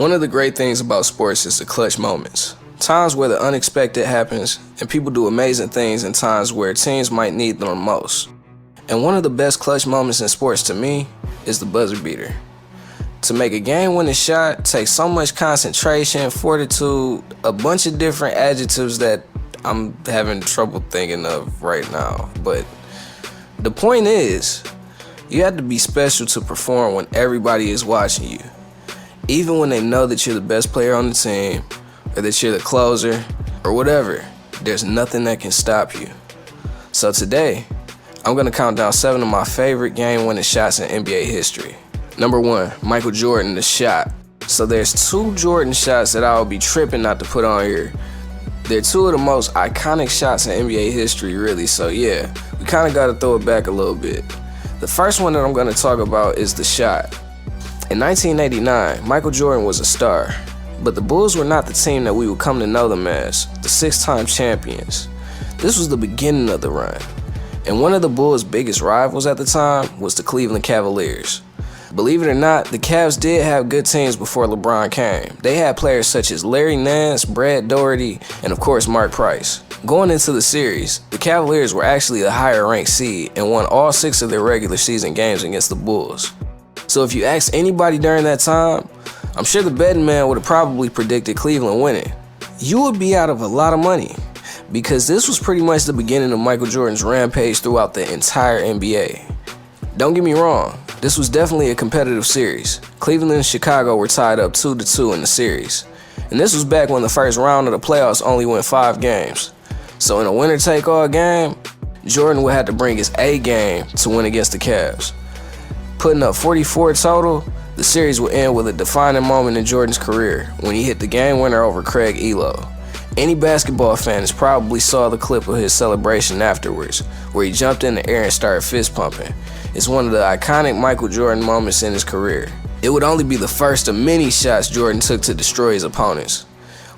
One of the great things about sports is the clutch moments. Times where the unexpected happens and people do amazing things in times where teams might need them most. And one of the best clutch moments in sports to me is the buzzer beater. To make a game-winning shot takes so much concentration, fortitude, a bunch of different adjectives that I'm having trouble thinking of right now. But the point is, you have to be special to perform when everybody is watching you. Even when they know that you're the best player on the team, or that you're the closer, or whatever, there's nothing that can stop you. So today, I'm gonna count down 7 of my favorite game-winning shots in NBA history. Number 1, Michael Jordan, the shot. So there's 2 Jordan shots that I'll be tripping not to put on here. They're 2 of the most iconic shots in NBA history, really, so yeah, we kinda gotta throw it back a little bit. The first one that I'm gonna talk about is the shot. In 1989, Michael Jordan was a star, but the Bulls were not the team that we would come to know them as, the 6-time champions. This was the beginning of the run, and one of the Bulls' biggest rivals at the time was the Cleveland Cavaliers. Believe it or not, the Cavs did have good teams before LeBron came. They had players such as Larry Nance, Brad Daugherty, and of course Mark Price. Going into the series, the Cavaliers were actually the higher ranked seed and won all 6 of their regular season games against the Bulls. So if you ask anybody during that time, I'm sure the betting man would have probably predicted Cleveland winning. You would be out of a lot of money, because this was pretty much the beginning of Michael Jordan's rampage throughout the entire NBA. Don't get me wrong, this was definitely a competitive series. Cleveland and Chicago were tied up 2-2 in the series. And this was back when the first round of the playoffs only went 5 games. So in a winner-take-all game, Jordan would have to bring his A game to win against the Cavs. Putting up 44 total, the series would end with a defining moment in Jordan's career when he hit the game winner over Craig Elo. Any basketball fan has probably saw the clip of his celebration afterwards, where he jumped in the air and started fist pumping. It's one of the iconic Michael Jordan moments in his career. It would only be the first of many shots Jordan took to destroy his opponents.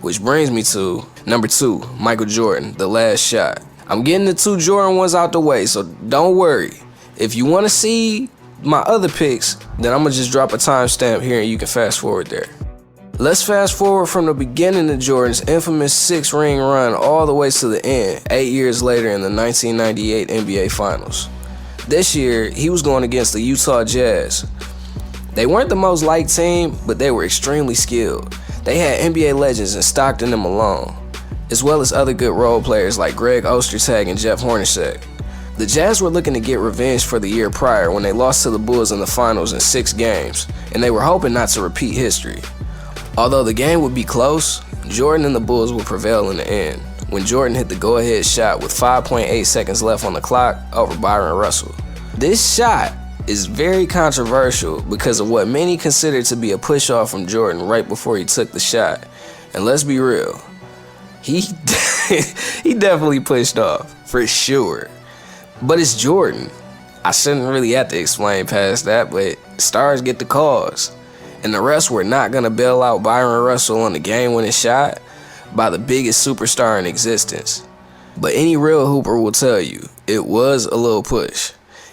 Which brings me to number 2, Michael Jordan, the last shot. I'm getting the 2 Jordan ones out the way, so don't worry. If you want to see my other picks, then I'm gonna just drop a timestamp here and you can fast forward there. Let's fast forward from the beginning of Jordan's infamous 6-ring run all the way to the end, 8 years later in the 1998 NBA Finals. This year, he was going against the Utah Jazz. They weren't the most liked team, but they were extremely skilled. They had NBA legends in Stockton and Malone, as well as other good role players like Greg Ostertag and Jeff Hornacek. The Jazz were looking to get revenge for the year prior when they lost to the Bulls in the finals in 6 games, and they were hoping not to repeat history. Although the game would be close, Jordan and the Bulls would prevail in the end, when Jordan hit the go-ahead shot with 5.8 seconds left on the clock over Byron Russell. This shot is very controversial because of what many consider to be a push-off from Jordan right before he took the shot. And let's be real, he definitely pushed off, for sure. But it's Jordan. I shouldn't really have to explain past that, but stars get the calls. And the rest were not going to bail out Byron Russell on the game-winning shot by the biggest superstar in existence. But any real hooper will tell you, it was a little push.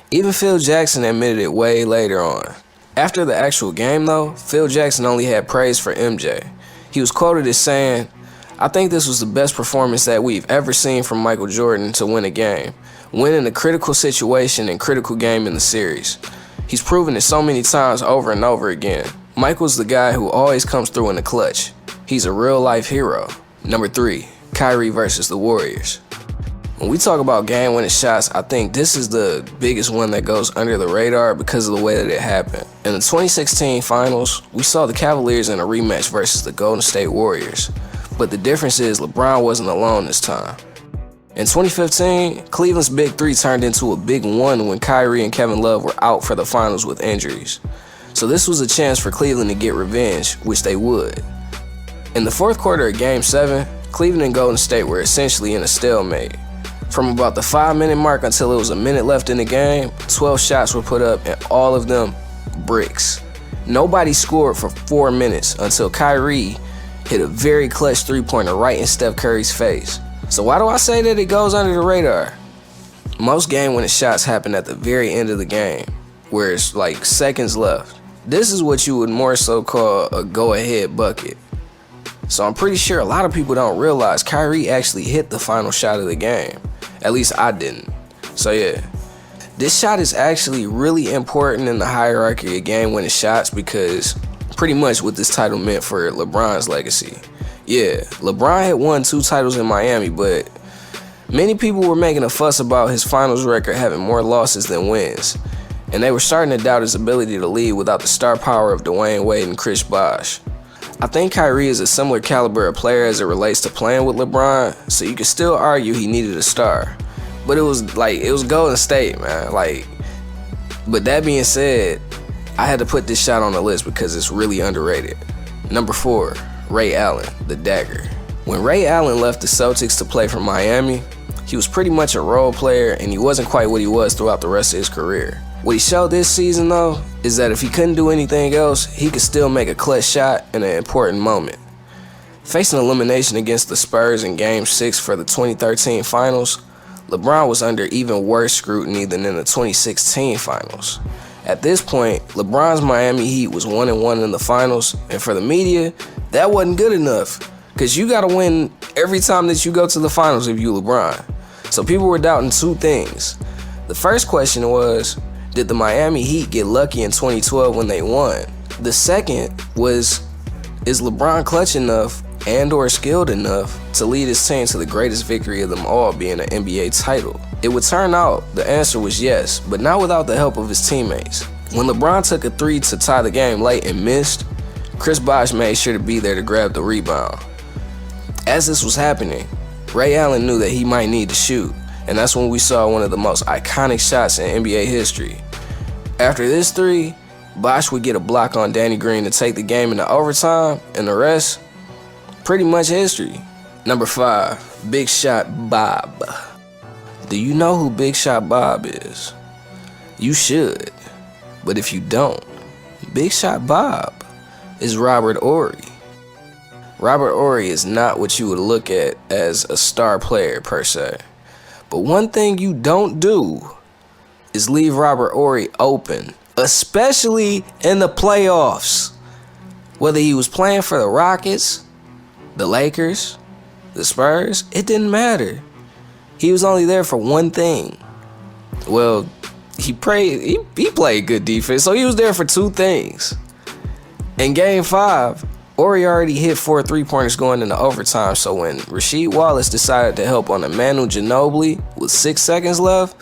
Even Phil Jackson admitted it way later on. After the actual game though, Phil Jackson only had praise for MJ. He was quoted as saying, "I think this was the best performance that we've ever seen from Michael Jordan to win a game. Winning a critical situation and critical game in the series. He's proven it so many times over and over again. Michael's the guy who always comes through in the clutch. He's a real-life hero." Number 3, Kyrie versus the Warriors. When we talk about game-winning shots, I think this is the biggest one that goes under the radar because of the way that it happened. In the 2016 finals, we saw the Cavaliers in a rematch versus the Golden State Warriors. But the difference is LeBron wasn't alone this time. In 2015, Cleveland's Big 3 turned into a Big 1 when Kyrie and Kevin Love were out for the finals with injuries. So this was a chance for Cleveland to get revenge, which they would. In the fourth quarter of Game 7, Cleveland and Golden State were essentially in a stalemate. From about the 5-minute mark until it was a minute left in the game, 12 shots were put up and all of them bricks. Nobody scored for 4 minutes until Kyrie hit a very clutch 3-pointer right in Steph Curry's face. So why do I say that it goes under the radar? Most game-winning shots happen at the very end of the game, where it's like seconds left. This is what you would more so call a go-ahead bucket. So I'm pretty sure a lot of people don't realize Kyrie actually hit the final shot of the game. At least I didn't. So yeah, this shot is actually really important in the hierarchy of game-winning shots because pretty much what this title meant for LeBron's legacy. Yeah, LeBron had won 2 titles in Miami, but many people were making a fuss about his finals record having more losses than wins, and they were starting to doubt his ability to lead without the star power of Dwayne Wade and Chris Bosh. I think Kyrie is a similar caliber of player as it relates to playing with LeBron, so you could still argue he needed a star. But it was Golden State, man. But that being said, I had to put this shot on the list because it's really underrated. Number 4, Ray Allen, the dagger. When Ray Allen left the Celtics to play for Miami, he was pretty much a role player and he wasn't quite what he was throughout the rest of his career. What he showed this season though, is that if he couldn't do anything else, he could still make a clutch shot in an important moment. Facing elimination against the Spurs in Game 6 for the 2013 Finals, LeBron was under even worse scrutiny than in the 2016 Finals. At this point, LeBron's Miami Heat was 1-1 in the Finals, and for the media, that wasn't good enough, because you gotta win every time that you go to the Finals if you LeBron. So people were doubting 2 things. The first question was, did the Miami Heat get lucky in 2012 when they won? The second was, is LeBron clutch enough and or skilled enough to lead his team to the greatest victory of them all, being an NBA title? It would turn out the answer was yes, but not without the help of his teammates. When LeBron took a 3 to tie the game late and missed, Chris Bosh made sure to be there to grab the rebound. As this was happening, Ray Allen knew that he might need to shoot, and that's when we saw one of the most iconic shots in NBA history. After this 3, Bosh would get a block on Danny Green to take the game into overtime, and the rest, pretty much history. Number 5, Big Shot Bob. Do you know who Big Shot Bob is? You should, but if you don't, Big Shot Bob is Robert Horry. Robert Horry is not what you would look at as a star player per se, but one thing you don't do is leave Robert Horry open, especially in the playoffs. Whether he was playing for the Rockets, the Lakers, the Spurs, it didn't matter. He was only there for one thing. Well, he played good defense, so he was there for 2 things. In Game 5, Horry already hit 4 3-pointers going into overtime, so when Rasheed Wallace decided to help on Manu Ginobili with 6 seconds left,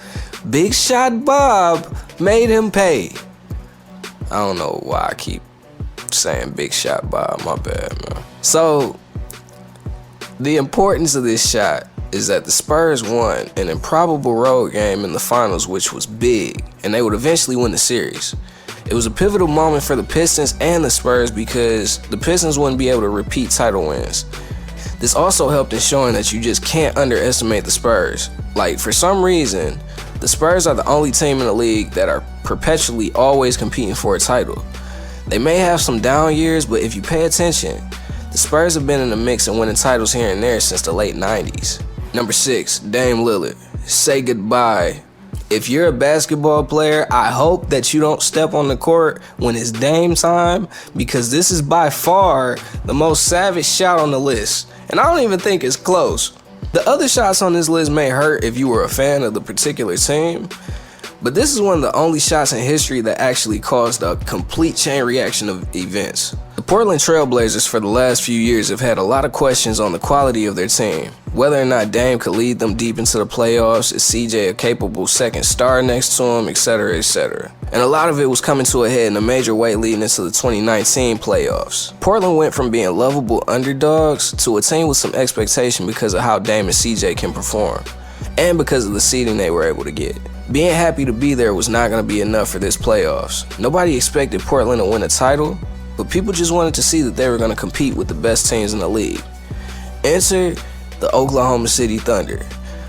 Big Shot Bob made him pay. I don't know why I keep saying Big Shot Bob, my bad, man. So, the importance of this shot is that the Spurs won an improbable road game in the finals, which was big, and they would eventually win the series. It was a pivotal moment for the Pistons and the Spurs because the Pistons wouldn't be able to repeat title wins. This also helped in showing that you just can't underestimate the Spurs. For some reason, the Spurs are the only team in the league that are perpetually always competing for a title. They may have some down years, but if you pay attention, the Spurs have been in the mix and winning titles here and there since the late 90s. Number 6, Dame Lillard. Say goodbye. If you're a basketball player, I hope that you don't step on the court when it's Dame time, because this is by far the most savage shot on the list, and I don't even think it's close. The other shots on this list may hurt if you were a fan of the particular team, but this is one of the only shots in history that actually caused a complete chain reaction of events. The Portland Trail Blazers for the last few years have had a lot of questions on the quality of their team. Whether or not Dame could lead them deep into the playoffs, is CJ a capable second star next to him, etc., etc. And a lot of it was coming to a head in a major way leading into the 2019 playoffs. Portland went from being lovable underdogs to a team with some expectation because of how Dame and CJ can perform, and because of the seeding they were able to get. Being happy to be there was not going to be enough for this playoffs. Nobody expected Portland to win a title, but people just wanted to see that they were going to compete with the best teams in the league. Enter the Oklahoma City Thunder,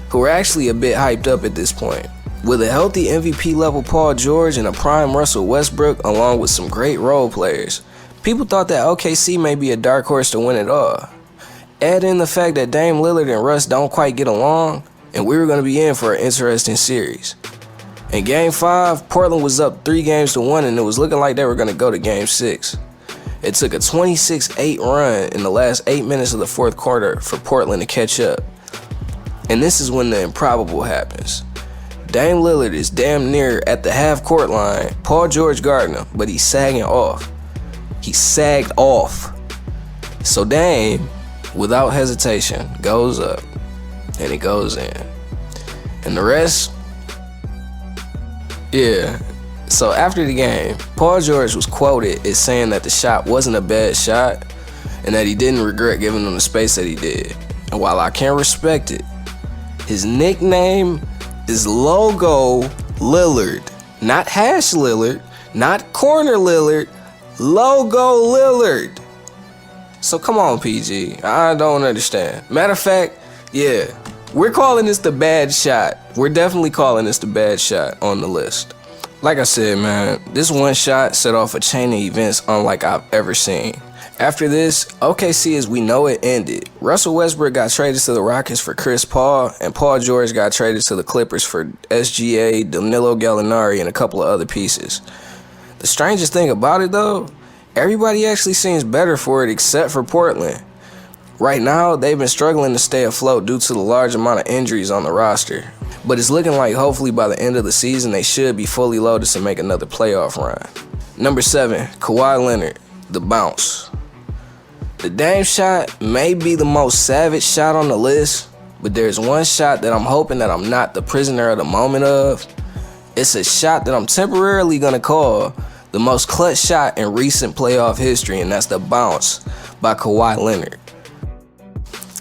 who were actually a bit hyped up at this point. With a healthy MVP level Paul George and a prime Russell Westbrook along with some great role players, people thought that OKC may be a dark horse to win it all. Add in the fact that Dame Lillard and Russ don't quite get along, and we were going to be in for an interesting series. In Game 5, Portland was up 3-1 and it was looking like they were going to go to Game 6. It took a 26-8 run in the last 8 minutes of the fourth quarter for Portland to catch up. And this is when the improbable happens. Dame Lillard is damn near at the half-court line. Paul George guarding him, but he's sagging off. He sagged off. So Dame, without hesitation, goes up and it goes in. And the rest, yeah. So after the game, Paul George was quoted as saying that the shot wasn't a bad shot and that he didn't regret giving them the space that he did. And while I can respect it, his nickname is Logo Lillard. Not Hash Lillard, not Corner Lillard, Logo Lillard. So come on, PG. I don't understand. Matter of fact, yeah, we're calling this the bad shot. We're definitely calling this the bad shot on the list. Like I said, man, this one shot set off a chain of events unlike I've ever seen. After this, OKC as we know it ended. Russell Westbrook got traded to the Rockets for Chris Paul, and Paul George got traded to the Clippers for SGA, Danilo Gallinari, and a couple of other pieces. The strangest thing about it, though, everybody actually seems better for it except for Portland. Right now, they've been struggling to stay afloat due to the large amount of injuries on the roster. But it's looking like hopefully by the end of the season, they should be fully loaded to make another playoff run. Number 7, Kawhi Leonard, the bounce. The Dame shot may be the most savage shot on the list, but there's one shot that I'm hoping that I'm not the prisoner of the moment of. It's a shot that I'm temporarily going to call the most clutch shot in recent playoff history, and that's the bounce by Kawhi Leonard.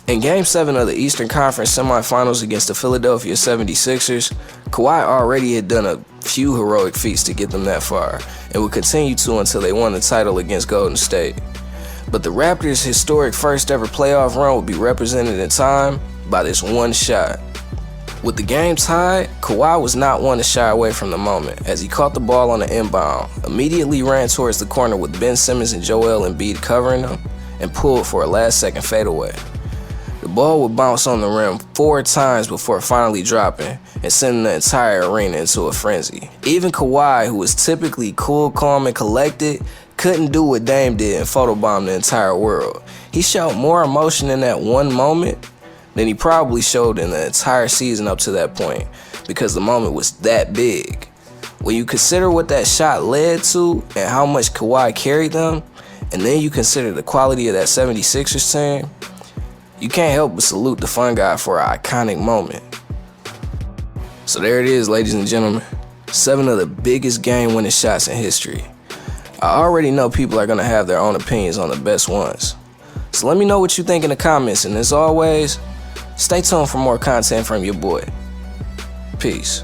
In Game 7 of the Eastern Conference semifinals against the Philadelphia 76ers, Kawhi already had done a few heroic feats to get them that far, and would continue to until they won the title against Golden State. But the Raptors' historic first ever playoff run would be represented in time by this one shot. With the game tied, Kawhi was not one to shy away from the moment, as he caught the ball on the inbound, immediately ran towards the corner with Ben Simmons and Joel Embiid covering him, and pulled for a last-second fadeaway. The ball would bounce on the rim 4 times before finally dropping and sending the entire arena into a frenzy. Even Kawhi, who was typically cool, calm, and collected, couldn't do what Dame did and photobomb the entire world. He showed more emotion in that one moment than he probably showed in the entire season up to that point, because the moment was that big. When you consider what that shot led to and how much Kawhi carried them, and then you consider the quality of that 76ers team, you can't help but salute the fun guy for an iconic moment. So there it is, ladies and gentlemen. 7 of the biggest game-winning shots in history. I already know people are going to have their own opinions on the best ones. So let me know what you think in the comments, and as always, stay tuned for more content from your boy. Peace.